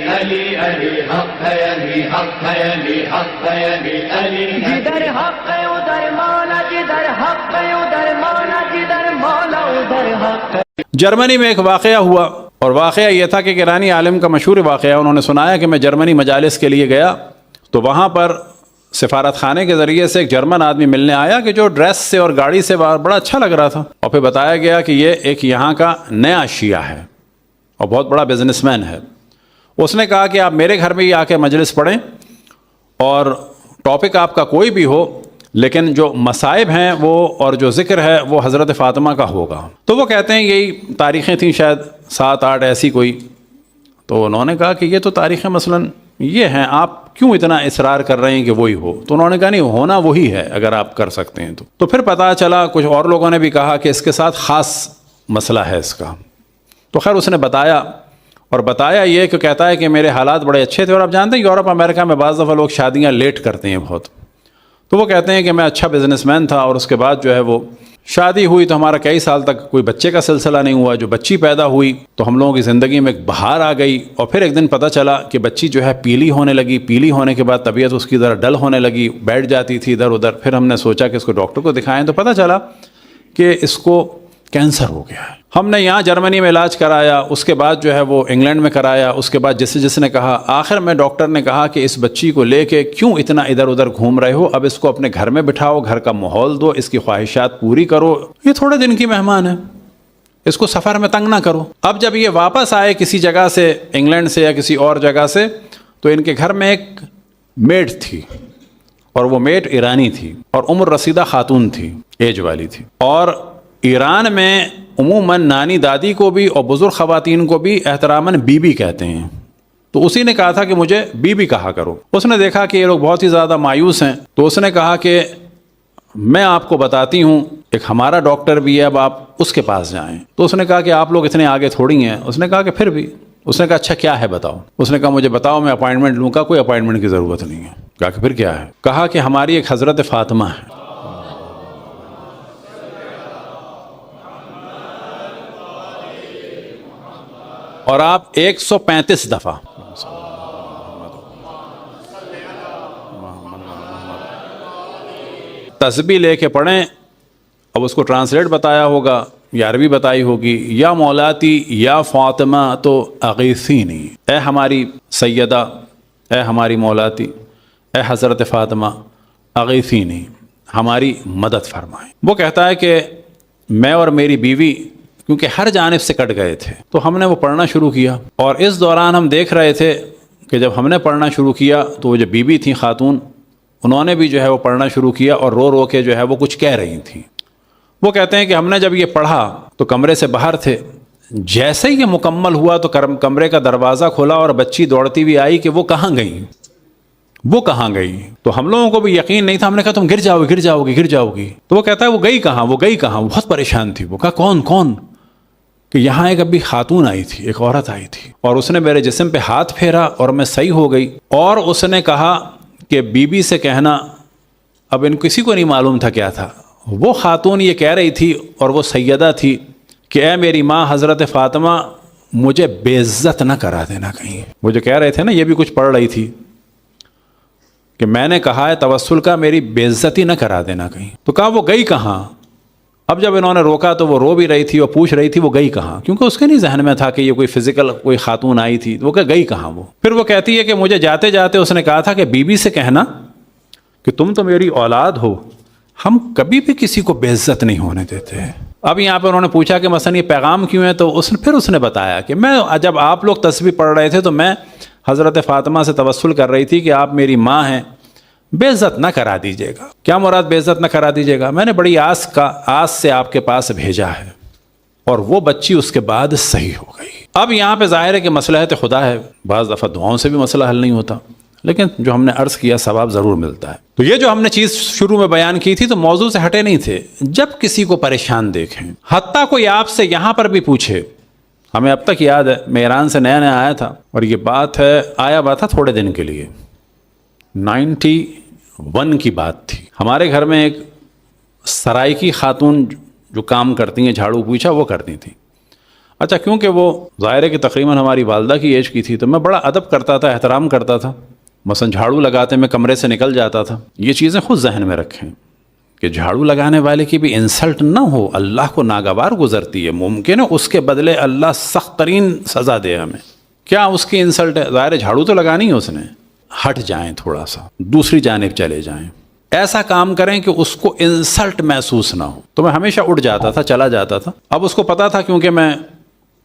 علی علی حق ہے، علی حق ہے، علی حق ہے، علی علی جدھر حق ہے ادھر مولا، جدھر حق ہے ادھر مولا، جدھر مولا ادھر حق ہے۔ جرمنی میں ایک واقعہ ہوا، اور واقعہ یہ تھا کہ ایرانی عالم کا مشہور واقعہ، انہوں نے سنایا کہ میں جرمنی مجالس کے لیے گیا تو وہاں پر سفارت خانے کے ذریعے سے ایک جرمن آدمی ملنے آیا کہ جو ڈریس سے اور گاڑی سے بڑا اچھا لگ رہا تھا، اور پھر بتایا گیا کہ یہ ایک یہاں کا نیا شیعہ ہے اور بہت بڑا بزنس مین ہے۔ اس نے کہا کہ آپ میرے گھر میں ہی آ کے مجلس پڑھیں، اور ٹاپک آپ کا کوئی بھی ہو، لیکن جو مصائب ہیں وہ اور جو ذکر ہے وہ حضرت فاطمہ کا ہوگا۔ تو وہ کہتے ہیں یہی تاریخیں تھیں شاید 7-8 ایسی کوئی، تو انہوں نے کہا کہ یہ تو تاریخیں مثلاً یہ ہیں، آپ کیوں اتنا اصرار کر رہے ہیں کہ وہی ہو؟ تو انہوں نے کہا نہیں، ہونا وہی ہے اگر آپ کر سکتے ہیں تو پھر پتہ چلا کچھ اور لوگوں نے بھی کہا کہ اس کے ساتھ خاص مسئلہ ہے اس کا۔ تو خیر اس نے بتایا یہ کہ کہتا ہے کہ میرے حالات بڑے اچھے تھے، اور آپ جانتے ہیں یورپ امریکہ میں بعض دفعہ لوگ شادیاں لیٹ کرتے ہیں بہت، تو وہ کہتے ہیں کہ میں اچھا بزنس مین تھا، اور اس کے بعد جو ہے وہ شادی ہوئی تو ہمارا کئی سال تک کوئی بچے کا سلسلہ نہیں ہوا، جو بچی پیدا ہوئی تو ہم لوگوں کی زندگی میں ایک بہار آ گئی، اور پھر ایک دن پتہ چلا کہ بچی جو ہے پیلی ہونے لگی، پیلی ہونے کے بعد طبیعت اس کی ذرا ڈل ہونے لگی، بیٹھ جاتی تھی ادھر ادھر۔ پھر ہم نے سوچا کہ اس کو ڈاکٹر کو دکھائیں تو پتہ چلا کہ اس کو کینسر ہو گیا ہے۔ ہم نے یہاں جرمنی میں علاج کرایا، اس کے بعد جو ہے وہ انگلینڈ میں کرایا، اس کے بعد جس نے کہا، آخر میں ڈاکٹر نے کہا کہ اس بچی کو لے کے کیوں اتنا ادھر ادھر گھوم رہے ہو، اب اس کو اپنے گھر میں بٹھاؤ، گھر کا ماحول دو، اس کی خواہشات پوری کرو، یہ تھوڑے دن کی مہمان ہے، اس کو سفر میں تنگ نہ کرو۔ اب جب یہ واپس آئے کسی جگہ سے، انگلینڈ سے یا کسی اور جگہ سے، تو ان کے گھر میں ایک میڈ تھی، اور وہ میڈ ایرانی تھی اور عمر رسیدہ خاتون تھی، ایج والی تھی، اور ایران میں عموماً نانی دادی کو بھی اور بزرگ خواتین کو بھی احتراماً بی بی کہتے ہیں، تو اسی نے کہا تھا کہ مجھے بی بی کہا کرو۔ اس نے دیکھا کہ یہ لوگ بہت ہی زیادہ مایوس ہیں، تو اس نے کہا کہ میں آپ کو بتاتی ہوں، ایک ہمارا ڈاکٹر بھی ہے، اب آپ اس کے پاس جائیں۔ تو اس نے کہا کہ آپ لوگ اتنے آگے تھوڑی ہیں۔ اس نے کہا کہ پھر بھی، اس نے کہا اچھا کیا ہے بتاؤ۔ اس نے کہا مجھے بتاؤ، میں اپائنٹمنٹ لوں گا۔ کوئی اپائنٹمنٹ کی ضرورت نہیں ہے۔ کہا کہ پھر کیا ہے؟ کہا کہ ہماری ایک حضرت فاطمہ ہے، اور آپ 135 دفعہ تسبیح لے کے پڑھیں۔ اب اس کو ٹرانسلیٹ بتایا ہوگا یا عربی بتائی ہوگی، یا مولاتی یا فاطمہ تو اغیثینی، اے ہماری سیدہ، اے ہماری مولاتی، اے حضرت فاطمہ، اغیثینی، ہماری مدد فرمائیں۔ وہ کہتا ہے کہ میں اور میری بیوی کیونکہ ہر جانب سے کٹ گئے تھے، تو ہم نے وہ پڑھنا شروع کیا، اور اس دوران ہم دیکھ رہے تھے کہ جب ہم نے پڑھنا شروع کیا تو وہ جو بیوی تھیں خاتون، انہوں نے بھی جو ہے وہ پڑھنا شروع کیا، اور رو رو کے جو ہے وہ کچھ کہہ رہی تھیں۔ وہ کہتے ہیں کہ ہم نے جب یہ پڑھا تو کمرے سے باہر تھے، جیسے ہی یہ مکمل ہوا تو کمرے کا دروازہ کھلا اور بچی دوڑتی ہوئی آئی کہ وہ کہاں گئی، وہ کہاں گئی؟ تو ہم لوگوں کو بھی یقین نہیں تھا، ہم نے کہا تم گر جاؤ گی۔ تو وہ کہتا ہے وہ گئی کہاں؟ بہت پریشان تھی۔ وہ کہا کون؟ کہ یہاں ایک ابھی خاتون آئی تھی، ایک عورت آئی تھی، اور اس نے میرے جسم پہ ہاتھ پھیرا اور میں صحیح ہو گئی، اور اس نے کہا کہ بی بی سے کہنا، اب ان کسی کو نہیں معلوم تھا کیا تھا، وہ خاتون یہ کہہ رہی تھی اور وہ سیدہ تھی کہ اے میری ماں حضرت فاطمہ، مجھے بے عزت نہ کرا دینا کہیں۔ وہ جو کہہ رہے تھے نا، یہ بھی کچھ پڑھ رہی تھی کہ میں نے کہا ہے توسل کا، میری بے عزتی نہ کرا دینا کہیں۔ تو کہا وہ گئی کہاں؟ اب جب انہوں نے روکا تو وہ رو بھی رہی تھی اور پوچھ رہی تھی وہ گئی کہاں، کیونکہ اس کے نہیں ذہن میں تھا کہ یہ کوئی فزیکل کوئی خاتون آئی تھی۔ وہ کہ گئی کہاں وہ؟ پھر وہ کہتی ہے کہ مجھے جاتے جاتے اس نے کہا تھا کہ بی بی سے کہنا کہ تم تو میری اولاد ہو، ہم کبھی بھی کسی کو بے عزت نہیں ہونے دیتے۔ اب یہاں پہ انہوں نے پوچھا کہ مثلا یہ پیغام کیوں ہے، تو پھر اس نے بتایا کہ میں جب آپ لوگ تسبیح پڑھ رہے تھے تو میں حضرت فاطمہ سے توسل کر رہی تھی کہ آپ میری ماں ہیں، بے عزت نہ کرا دیجیے گا۔ کیا مراد بے عزت نہ کرا دیجیے گا؟ میں نے بڑی آس سے آپ کے پاس بھیجا ہے، اور وہ بچی اس کے بعد صحیح ہو گئی۔ اب یہاں پہ ظاہر ہے کہ مصلحت خدا ہے، بعض دفعہ دعاؤں سے بھی مسئلہ حل نہیں ہوتا، لیکن جو ہم نے عرض کیا ثواب ضرور ملتا ہے۔ تو یہ جو ہم نے چیز شروع میں بیان کی تھی تو موضوع سے ہٹے نہیں تھے۔ جب کسی کو پریشان دیکھیں، حتیٰ کوئی آپ سے یہاں پر بھی پوچھے، ہمیں اب تک یاد ہے، میں ایران سے نیا آیا تھا، اور یہ بات ہے آیا ہوا تھا تھوڑے دن کے لیے، 91 کی بات تھی۔ ہمارے گھر میں ایک سرائیکی خاتون جو کام کرتی ہیں، جھاڑو پوچھا وہ کرتی تھیں۔ اچھا کیونکہ وہ ظاہر ہے کہ تقریباً ہماری والدہ کی ایج کی تھی تو میں بڑا ادب کرتا تھا، احترام کرتا تھا، مثلا جھاڑو لگاتے میں کمرے سے نکل جاتا تھا. یہ چیزیں خود ذہن میں رکھیں کہ جھاڑو لگانے والے کی بھی انسلٹ نہ ہو، اللہ کو ناگوار گزرتی ہے، ممکن ہے اس کے بدلے اللہ سخت ترین سزا دے ہمیں. کیا اس کی انسلٹ ہے؟ ظاہر ہے جھاڑو تو لگانی ہے اس نے. ہٹ جائیں، تھوڑا سا دوسری جانب چلے جائیں، ایسا کام کریں کہ اس کو انسلٹ محسوس نہ ہو. تو میں ہمیشہ اٹھ جاتا تھا، چلا جاتا تھا. اب اس کو پتا تھا کیونکہ میں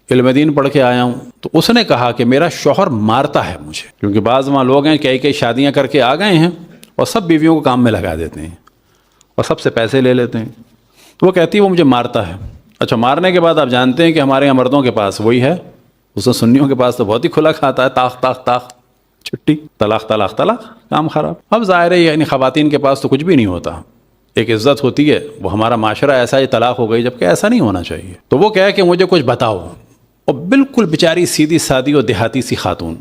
علم دین پڑھ کے آیا ہوں، تو اس نے کہا کہ میرا شوہر مارتا ہے مجھے، کیونکہ بعض وہاں لوگ ہیں کئی شادیاں کر کے آ گئے ہیں اور سب بیویوں کو کام میں لگا دیتے ہیں اور سب سے پیسے لے لیتے ہیں. تو وہ کہتی ہے وہ مجھے مارتا ہے. اچھا مارنے کے بعد آپ جانتے ہیں کہ ہمارے یہاں مردوں کے پاس وہی ہے، اس نے سنیوں کے پاس تو بہت ہی کھلا کھاتا ہے، طاق طاق طاق، چھٹی، طلاق طلاق طلاق، کام خراب. اب ظاہر ہے یعنی خواتین کے پاس تو کچھ بھی نہیں ہوتا، ایک عزت ہوتی ہے. وہ ہمارا معاشرہ ایسا ہی طلاق ہو گئی، جبکہ ایسا نہیں ہونا چاہیے. تو وہ کہے کہ مجھے کچھ بتاؤ، اور بالکل بیچاری سیدھی سادی اور دیہاتی سی خاتون،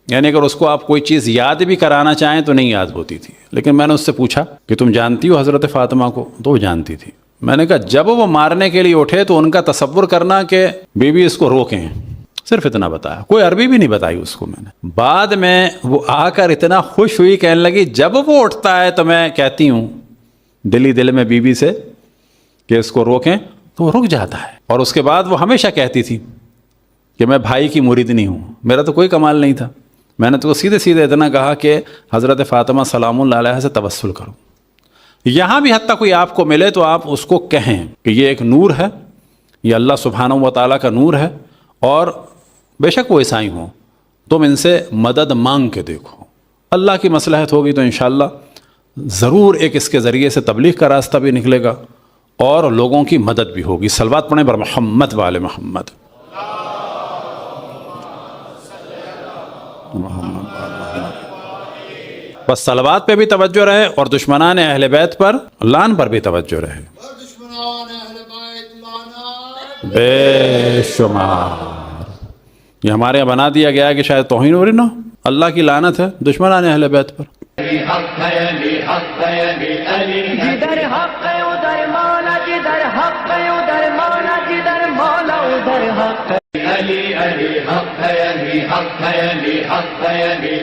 یعنی اگر اس کو آپ کوئی چیز یاد بھی کرانا چاہیں تو نہیں یاد ہوتی تھی. لیکن میں نے اس سے پوچھا کہ تم جانتی ہو حضرت فاطمہ کو؟ تو وہ جانتی تھی. میں نے کہا جب وہ مارنے کے لیے اٹھے تو ان کا تصور کرنا کہ بیوی اس کو روکیں، صرف اتنا بتایا، کوئی عربی بھی نہیں بتائی اس کو میں نے. بعد میں وہ آ کر اتنا خوش ہوئی، کہنے لگی جب وہ اٹھتا ہے تو میں کہتی ہوں دلی دل میں بیوی سے کہ اس کو روکیں، تو وہ رک جاتا ہے. اور اس کے بعد وہ ہمیشہ کہتی تھی کہ میں بھائی کی مریدنی ہوں، میرا تو کوئی کمال نہیں تھا. میں نے تو سیدھے سیدھے اتنا کہا کہ حضرت فاطمہ سلام اللہ علیہ سے توسل کرو. یہاں بھی حتیٰ کوئی آپ کو ملے تو آپ اس کو کہیں کہ یہ ایک نور ہے، یہ اللہ سبحانہ و تعالیٰ کا نور ہے، اور بے شک وہ عیسائی ہوں، تم ان سے مدد مانگ کے دیکھو. اللہ کی مصلحت ہوگی تو انشاءاللہ ضرور ایک اس کے ذریعے سے تبلیغ کا راستہ بھی نکلے گا اور لوگوں کی مدد بھی ہوگی. صلوات پڑھیں بر محمد وآل محمد. بس صلوات پہ بھی توجہ رہے اور دشمنان اہل بیت پر لعن پر بھی توجہ رہے بے شمار. یہ ہمارے یہاں بنا دیا گیا ہے کہ شاید توہین ہو رہی نہ، اللہ کی لعنت ہے دشمنان اہل بیت پر. جدھر حق ہے ادھر مولا، جدھر حق ہے ادھر مولا، جدھر مولا ادھر حق ہے. علی علی حق ہے، علی حق ہے، علی حق ہے، علی